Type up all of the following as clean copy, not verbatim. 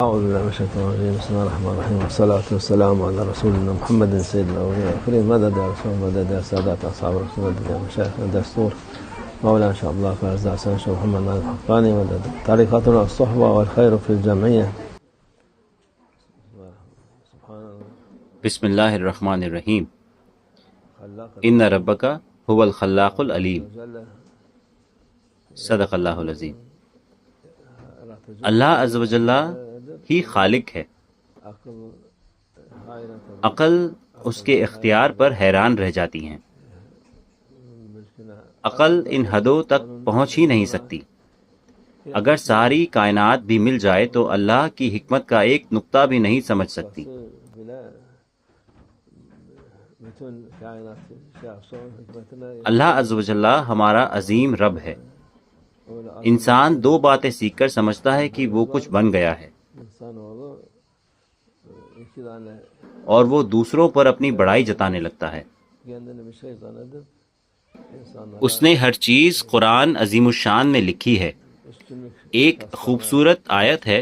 أعوذ بالله من الشيطان الرجيم. بسم الله الرحمن الرحيم، والصلاة والسلام على رسولنا محمد سيد الأولين والآخرين. مدد يا رسول، مدد يا سادات أصحاب الرسول، مدد يا مشايخنا الدستور مولانا شاء الله فارس حسن شيخ محمد ناصر الحقاني، مدد طريقتنا الصحبة والخير في الجمعية. بسم اللہ الرحمن الرحیم. ان ربک هو الخلاق العلیم. صدق اللہ العظیم. اللہ عز و جل ہی خالق ہے. عقل اس کے اختیار پر حیران رہ جاتی ہیں. عقل ان حدوں تک پہنچ ہی نہیں سکتی. اگر ساری کائنات بھی مل جائے تو اللہ کی حکمت کا ایک نقطہ بھی نہیں سمجھ سکتی. اللہ عز و جل ہمارا عظیم رب ہے. انسان دو باتیں سیکھ کر سمجھتا ہے کہ وہ کچھ بن گیا ہے، اور وہ دوسروں پر اپنی بڑائی جتانے لگتا ہے. اس نے ہر چیز قرآن عظیم الشان میں لکھی ہے. ایک خوبصورت آیت ہے،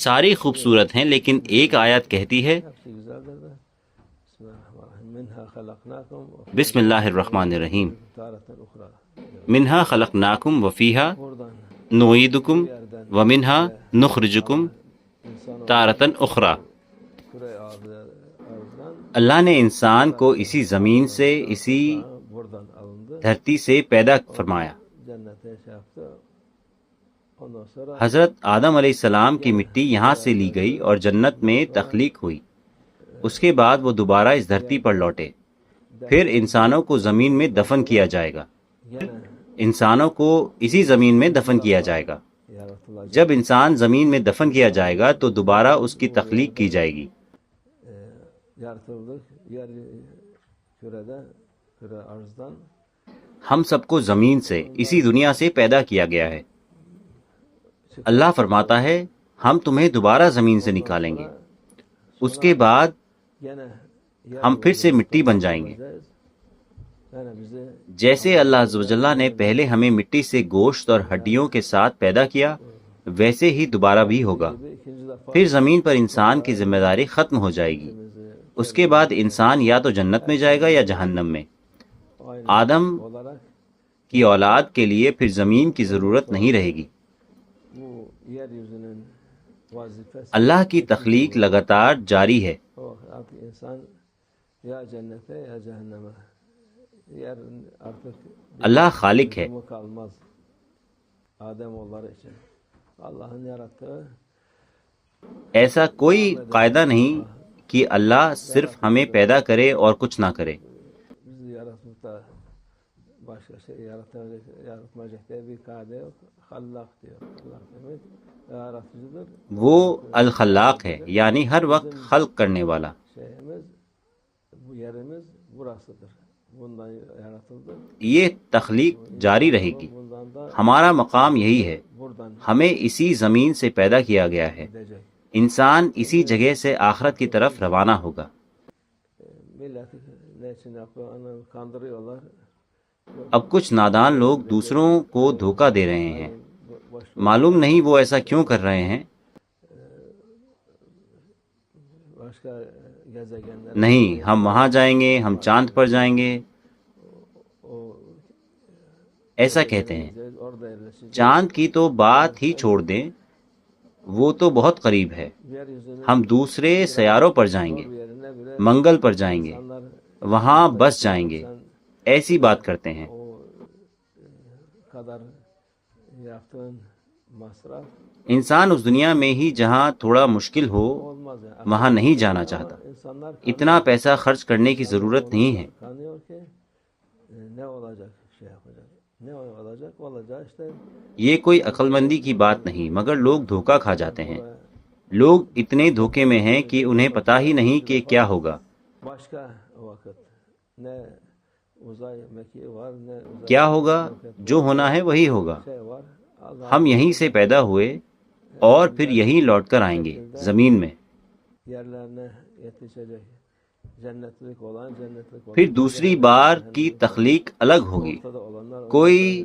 ساری خوبصورت ہیں لیکن ایک آیت کہتی ہے، بسم اللہ الرحمن الرحیم، منہا خلقناکم وفیہا نعیدکم ومنہا نخرجکم تارۃ اخری. اللہ نے انسان کو اسی زمین سے، اسی دھرتی سے پیدا فرمایا. حضرت آدم علیہ السلام کی مٹی یہاں سے لی گئی اور جنت میں تخلیق ہوئی. اس کے بعد وہ دوبارہ اس دھرتی پر لوٹے. پھر انسانوں کو زمین میں دفن کیا جائے گا. انسانوں کو اسی زمین میں دفن کیا جائے گا. جب انسان زمین میں دفن کیا جائے گا تو دوبارہ اس کی تخلیق کی جائے گی. ہم سب کو زمین سے، اسی دنیا سے پیدا کیا گیا ہے. اللہ فرماتا ہے ہم تمہیں دوبارہ زمین سے نکالیں گے، اس کے بعد ہم پھر سے مٹی بن جائیں گے. جیسے اللہ عز و جل نے پہلے ہمیں مٹی سے گوشت اور ہڈیوں کے ساتھ پیدا کیا، ویسے ہی دوبارہ بھی ہوگا. پھر زمین پر انسان کی ذمہ داری ختم ہو جائے گی. اس کے بعد انسان یا تو جنت میں جائے گا یا جہنم میں. آدم کی اولاد کے لیے پھر زمین کی ضرورت نہیں رہے گی. اللہ کی تخلیق لگاتار جاری ہے. اللہ خالق ہے. ایسا کوئی قاعدہ نہیں کہ اللہ صرف ہمیں پیدا کرے اور کچھ نہ کرے. وہ الخلاق ہے، یعنی ہر وقت خلق کرنے والا. یہ تخلیق جاری رہے گی. ہمارا مقام یہی ہے. ہمیں اسی زمین سے پیدا کیا گیا ہے. انسان اسی جگہ سے آخرت کی طرف روانہ ہوگا. اب کچھ نادان لوگ دوسروں کو دھوکہ دے رہے ہیں. معلوم نہیں وہ ایسا کیوں کر رہے ہیں. نہیں، ہم وہاں جائیں گے، ہم چاند پر جائیں گے، ایسا کہتے ہیں. چاند کی تو بات ہی چھوڑ دیں، وہ تو بہت قریب ہے. ہم دوسرے سیاروں پر جائیں گے، منگل پر جائیں گے، وہاں بس جائیں گے، ایسی بات کرتے ہیں. انسان اس دنیا میں ہی جہاں تھوڑا مشکل ہو وہاں نہیں جانا چاہتا. اتنا پیسہ خرچ کرنے کی ضرورت نہیں ہے. یہ کوئی عقل مندی کی بات نہیں، مگر لوگ دھوکہ کھا جاتے ہیں. لوگ اتنے دھوکے میں ہیں کہ انہیں پتہ ہی نہیں کہ کیا ہوگا. کیا ہوگا؟ جو ہونا ہے وہی ہوگا. ہم یہیں سے پیدا ہوئے اور پھر یہیں لوٹ کر آئیں گے زمین میں. پھر دوسری بار کی تخلیق الگ ہوگی. کوئی